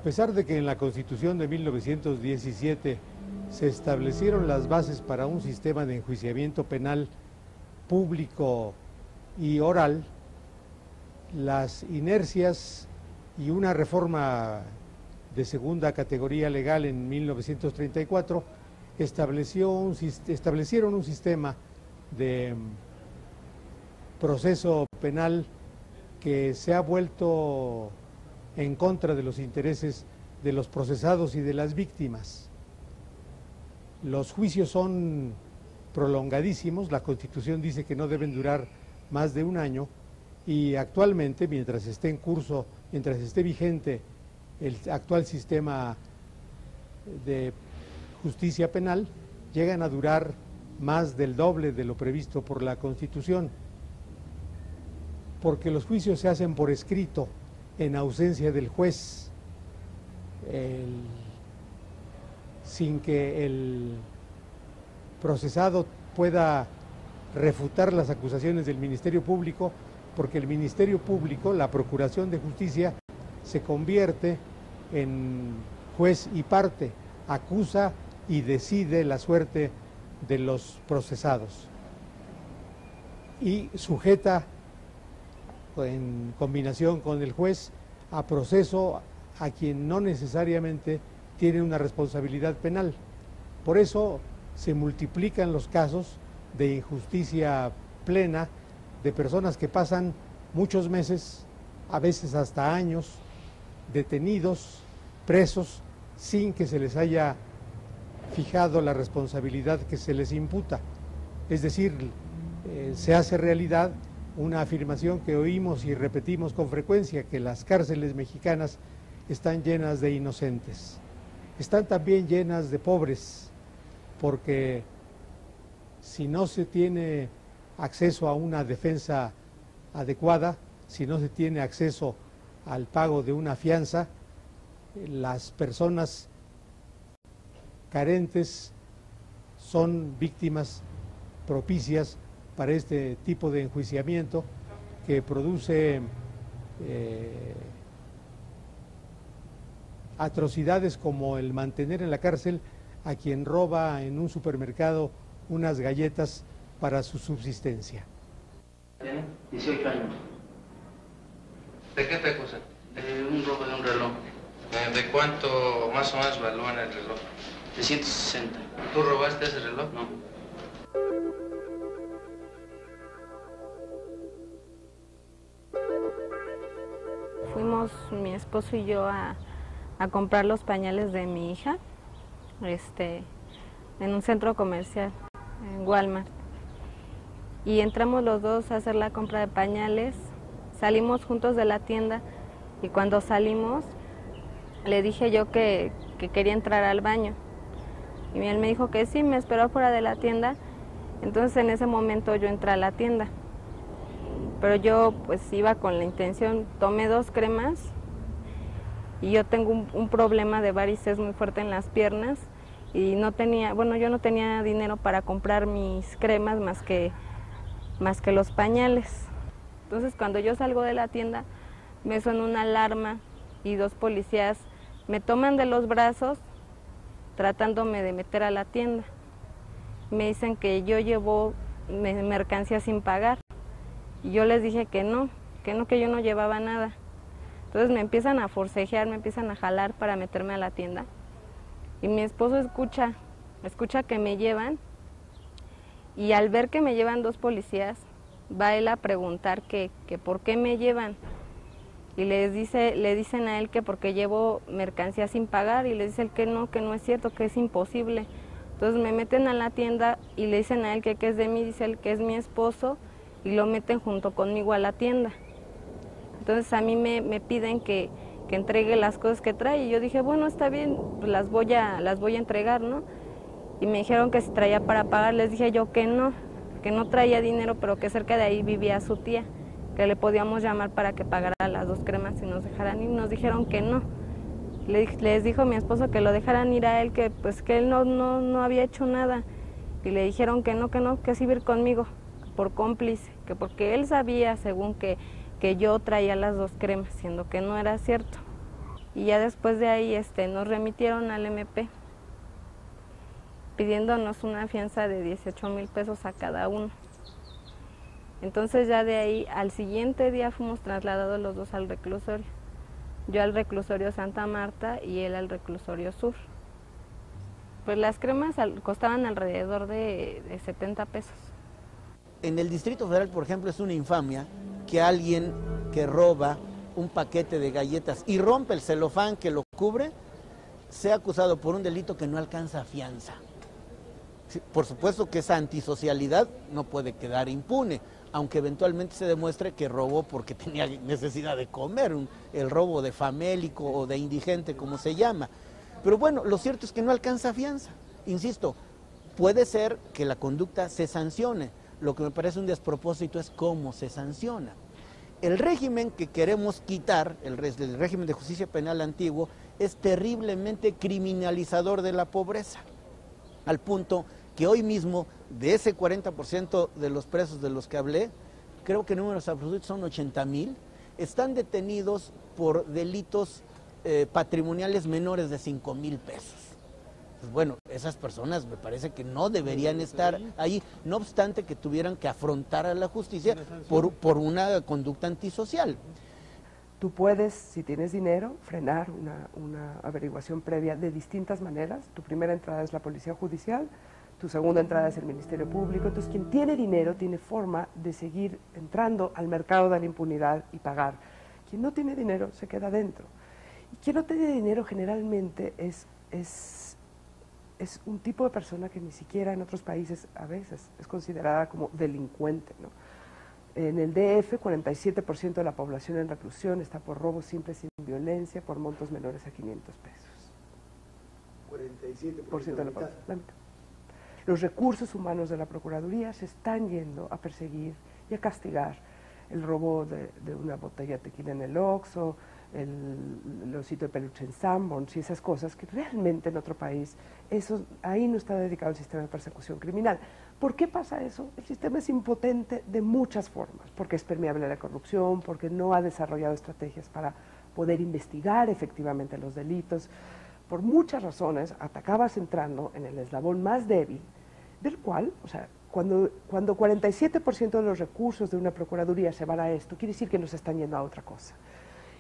A pesar de que en la Constitución de 1917 se establecieron las bases para un sistema de enjuiciamiento penal público y oral, las inercias y una reforma de segunda categoría legal en 1934 establecieron un sistema de proceso penal que se ha vuelto en contra de los intereses de los procesados y de las víctimas. Los juicios son prolongadísimos, la Constitución dice que no deben durar más de un año y actualmente, mientras esté vigente el actual sistema de justicia penal, llegan a durar más del doble de lo previsto por la Constitución, porque los juicios se hacen por escrito, en ausencia del juez, sin que el procesado pueda refutar las acusaciones del Ministerio Público, porque el Ministerio Público, la Procuración de Justicia, se convierte en juez y parte, acusa y decide la suerte de los procesados y sujeta, en combinación con el juez, a proceso a quien no necesariamente tiene una responsabilidad penal. Por eso se multiplican los casos de injusticia plena de personas que pasan muchos meses, a veces hasta años, detenidos, presos, sin que se les haya fijado la responsabilidad que se les imputa. Es decir, se hace realidad una afirmación que oímos y repetimos con frecuencia, que las cárceles mexicanas están llenas de inocentes. Están también llenas de pobres, porque si no se tiene acceso a una defensa adecuada, si no se tiene acceso al pago de una fianza, las personas carentes son víctimas propicias para este tipo de enjuiciamiento que produce atrocidades como el mantener en la cárcel a quien roba en un supermercado unas galletas para su subsistencia. 18 años. ¿De qué te acusan? Un robo de un reloj. ¿De cuánto más o menos valúan el reloj? De 160. ¿Tú robaste ese reloj? No. Fuimos mi esposo y yo a comprar los pañales de mi hija en un centro comercial, en Walmart. Y entramos los dos a hacer la compra de pañales, salimos juntos de la tienda y cuando salimos le dije yo que quería entrar al baño. Y él me dijo que sí, me esperó afuera de la tienda. Entonces en ese momento yo entré a la tienda. Pero yo pues iba con la intención, tomé 2 cremas y yo tengo un problema de varices muy fuerte en las piernas y no tenía, bueno, yo no tenía dinero para comprar mis cremas más que los pañales. Entonces cuando yo salgo de la tienda me suena una alarma y 2 policías me toman de los brazos tratándome de meter a la tienda. Me dicen que yo llevo mercancía sin pagar. Y yo les dije que no, que yo no llevaba nada. Entonces me empiezan a forcejear, me empiezan a jalar para meterme a la tienda. Y mi esposo escucha que me llevan. Y al ver que me llevan 2 policías, va él a preguntar que por qué me llevan. Y le dicen a él que porque llevo mercancía sin pagar. Y le dice él que no es cierto, que es imposible. Entonces me meten a la tienda y le dicen a él que es de mí, dice él que es mi esposo. Y lo meten junto conmigo a la tienda. Entonces a mí me piden que entregue las cosas que trae y yo dije, bueno, está bien, pues las voy a entregar, ¿no? Y me dijeron que si traía para pagar, les dije yo que no traía dinero, pero que cerca de ahí vivía su tía, que le podíamos llamar para que pagara las 2 cremas y nos dejaran ir. Nos dijeron que no. Les dijo mi esposo que lo dejaran ir a él, que pues que él no había hecho nada. Y le dijeron que sí ir conmigo, por cómplice, que porque él sabía, según que yo traía las 2 cremas, siendo que no era cierto. Y ya después de ahí nos remitieron al MP, pidiéndonos una fianza de 18,000 pesos a cada uno. Entonces ya de ahí, al siguiente día fuimos trasladados los dos al reclusorio. Yo al reclusorio Santa Marta y él al reclusorio Sur. Pues las cremas costaban alrededor de 70 pesos. En el Distrito Federal, por ejemplo, es una infamia que alguien que roba un paquete de galletas y rompe el celofán que lo cubre, sea acusado por un delito que no alcanza fianza. Sí, por supuesto que esa antisocialidad no puede quedar impune, aunque eventualmente se demuestre que robó porque tenía necesidad de comer, el robo de famélico o de indigente, como se llama. Pero bueno, lo cierto es que no alcanza fianza. Insisto, puede ser que la conducta se sancione. Lo que me parece un despropósito es cómo se sanciona. El régimen que queremos quitar, el régimen de justicia penal antiguo, es terriblemente criminalizador de la pobreza, al punto que hoy mismo, de ese 40% de los presos de los que hablé, creo que números absolutos son 80,000, están detenidos por delitos patrimoniales menores de 5,000 pesos. Pues bueno, esas personas me parece que no deberían estar ahí, no obstante que tuvieran que afrontar a la justicia por una conducta antisocial. Tú puedes, si tienes dinero, frenar una averiguación previa de distintas maneras. Tu primera entrada es la policía judicial, tu segunda entrada es el Ministerio Público. Entonces, quien tiene dinero tiene forma de seguir entrando al mercado de la impunidad y pagar. Quien no tiene dinero se queda dentro. Y quien no tiene dinero generalmente es un tipo de persona que ni siquiera en otros países a veces es considerada como delincuente, ¿no? En el DF, 47% de la población en reclusión está por robo simple sin violencia, por montos menores a 500 pesos. 47% de la población. La mitad. Los recursos humanos de la Procuraduría se están yendo a perseguir y a castigar el robo de una botella de tequila en el Oxxo, el osito de peluche en Sanborns y esas cosas que realmente en otro país, ahí no está dedicado el sistema de persecución criminal. ¿Por qué pasa eso? El sistema es impotente de muchas formas, porque es permeable a la corrupción, porque no ha desarrollado estrategias para poder investigar efectivamente los delitos. Por muchas razones, acabas entrando en el eslabón más débil, del cual, o sea, cuando 47% de los recursos de una procuraduría se van a esto, quiere decir que nos están yendo a otra cosa.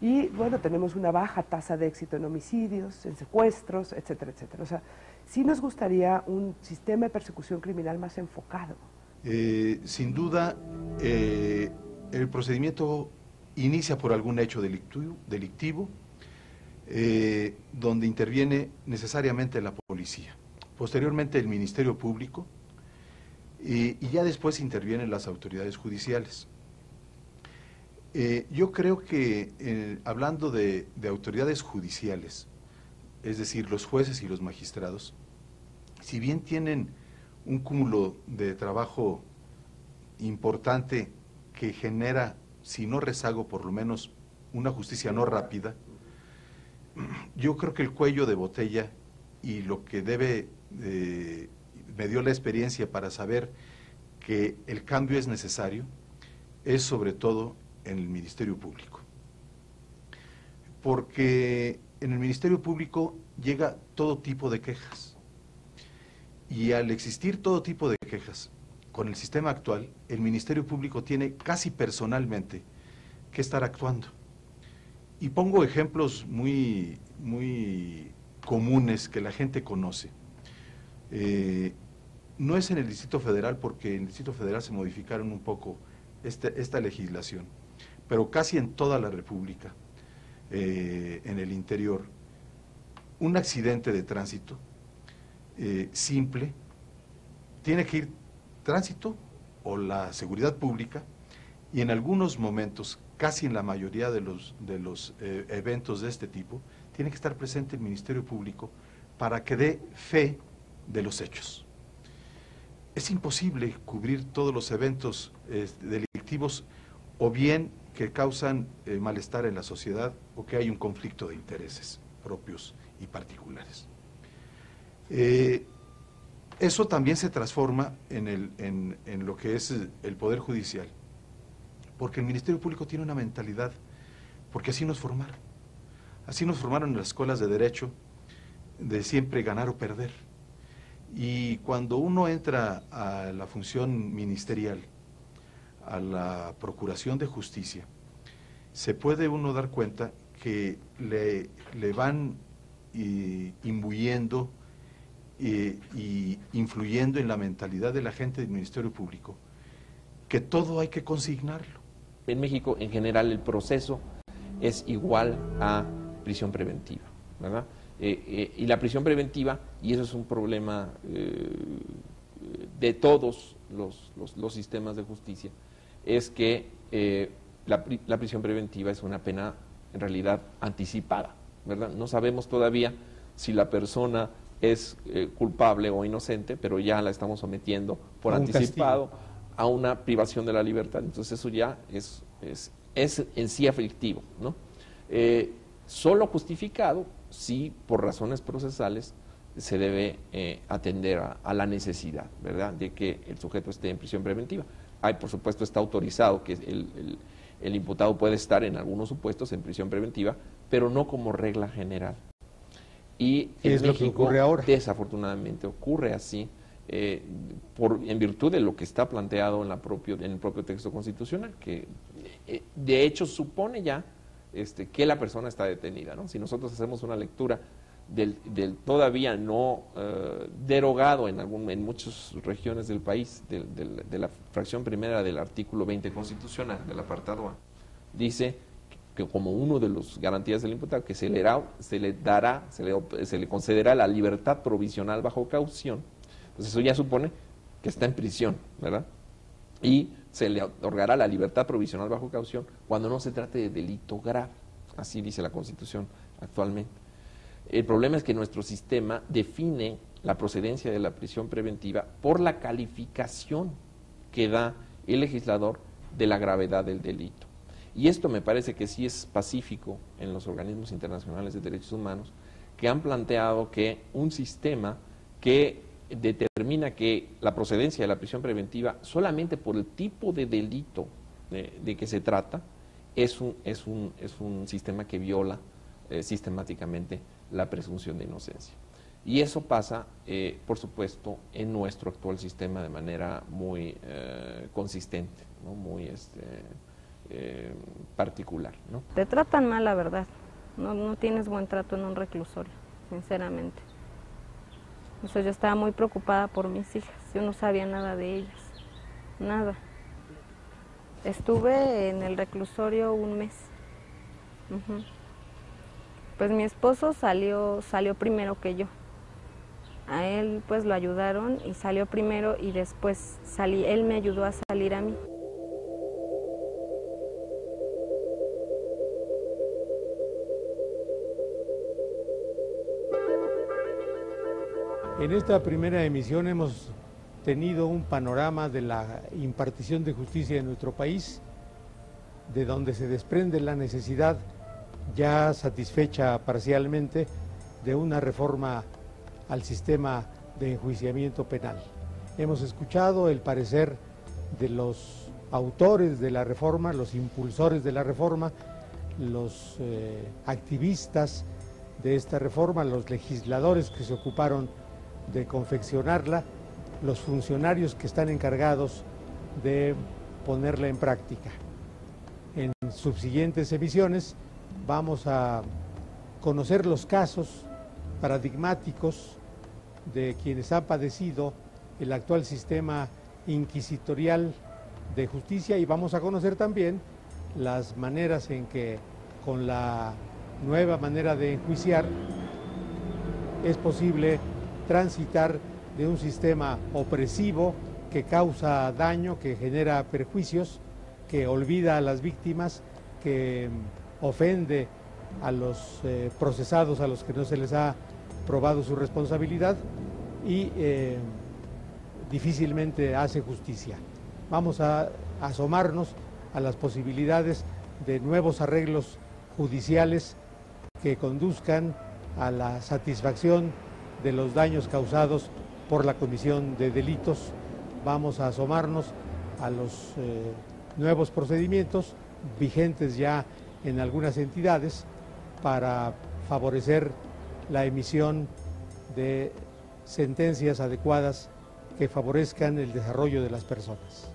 Y bueno, tenemos una baja tasa de éxito en homicidios, en secuestros, etcétera, etcétera. O sea, sí nos gustaría un sistema de persecución criminal más enfocado. Sin duda, el procedimiento inicia por algún hecho delictivo donde interviene necesariamente la policía, posteriormente el Ministerio Público y ya después intervienen las autoridades judiciales. Yo creo que hablando de autoridades judiciales, es decir, los jueces y los magistrados, si bien tienen un cúmulo de trabajo importante que genera, si no rezago, por lo menos una justicia no rápida, yo creo que el cuello de botella y lo que me dio la experiencia para saber que el cambio es necesario, es sobre todo en el Ministerio Público. Porque en el Ministerio Público llega todo tipo de quejas. Y al existir todo tipo de quejas, con el sistema actual, el Ministerio Público tiene casi personalmente que estar actuando. Y pongo ejemplos muy comunes que la gente conoce. No es en el Distrito Federal, porque en el Distrito Federal se modificaron un poco esta legislación, pero casi en toda la República, en el interior, un accidente de tránsito simple, tiene que ir tránsito o la seguridad pública, y en algunos momentos, casi en la mayoría de los eventos de este tipo, tiene que estar presente el Ministerio Público para que dé fe de los hechos. Es imposible cubrir todos los eventos delictivos, o bien que causan malestar en la sociedad, o que hay un conflicto de intereses propios y particulares. Eso también se transforma en lo que es el Poder Judicial, porque el Ministerio Público tiene una mentalidad, porque así nos formaron. Así nos formaron en las escuelas de derecho, de siempre ganar o perder. Y cuando uno entra a la función ministerial, a la procuración de justicia, se puede uno dar cuenta que le van imbuyendo y influyendo en la mentalidad de la gente del Ministerio Público, que todo hay que consignarlo. En México, en general, el proceso es igual a prisión preventiva, ¿verdad? Y la prisión preventiva, y eso es un problema de todos los sistemas de justicia, es que la prisión preventiva es una pena en realidad anticipada, ¿verdad? No sabemos todavía si la persona es culpable o inocente, pero ya la estamos sometiendo por anticipado a una privación de la libertad. Entonces eso ya es en sí aflictivo, ¿no? Solo justificado si por razones procesales se debe atender a la necesidad, ¿verdad?, de que el sujeto esté en prisión preventiva. Por supuesto, está autorizado que el imputado puede estar en algunos supuestos en prisión preventiva, pero no como regla general. Y en México, lo que ocurre ahora, desafortunadamente, ocurre así, en virtud de lo que está planteado en el propio texto constitucional, que de hecho supone ya que la persona está detenida, ¿no? Si nosotros hacemos una lectura del todavía no derogado en muchas regiones del país, de la fracción primera del artículo 20 constitucional, del apartado A, dice que como uno de los garantías del imputado, que se le concederá la libertad provisional bajo caución. Entonces eso ya supone que está en prisión, ¿verdad? Y se le otorgará la libertad provisional bajo caución cuando no se trate de delito grave. Así dice la Constitución actualmente. El problema es que nuestro sistema define la procedencia de la prisión preventiva por la calificación que da el legislador de la gravedad del delito. Y esto me parece que sí es pacífico en los organismos internacionales de derechos humanos, que han planteado que un sistema que determina que la procedencia de la prisión preventiva solamente por el tipo de delito de que se trata es un sistema que viola sistemáticamente la presunción de inocencia. Y eso pasa, por supuesto, en nuestro actual sistema de manera muy consistente, ¿no? Muy particular, ¿no? Te tratan mal, la verdad. No tienes buen trato en un reclusorio, sinceramente. Yo estaba muy preocupada por mis hijas. Yo no sabía nada de ellas, nada. Estuve en el reclusorio un mes. Pues mi esposo salió primero que yo. A él pues lo ayudaron y salió primero y después él me ayudó a salir a mí. En esta primera emisión hemos tenido un panorama de la impartición de justicia en nuestro país, de donde se desprende la necesidad ya satisfecha parcialmente de una reforma al sistema de enjuiciamiento penal. Hemos escuchado el parecer de los autores de la reforma, los impulsores de la reforma, los activistas de esta reforma, los legisladores que se ocuparon de confeccionarla, los funcionarios que están encargados de ponerla en práctica. En subsiguientes emisiones vamos a conocer los casos paradigmáticos de quienes han padecido el actual sistema inquisitorial de justicia y vamos a conocer también las maneras en que con la nueva manera de enjuiciar es posible transitar de un sistema opresivo que causa daño, que genera perjuicios, que olvida a las víctimas, que ofende a los procesados a los que no se les ha probado su responsabilidad y difícilmente hace justicia. Vamos a asomarnos a las posibilidades de nuevos arreglos judiciales que conduzcan a la satisfacción de los daños causados por la comisión de delitos. Vamos a asomarnos a los nuevos procedimientos vigentes ya en algunas entidades para favorecer la emisión de sentencias adecuadas que favorezcan el desarrollo de las personas.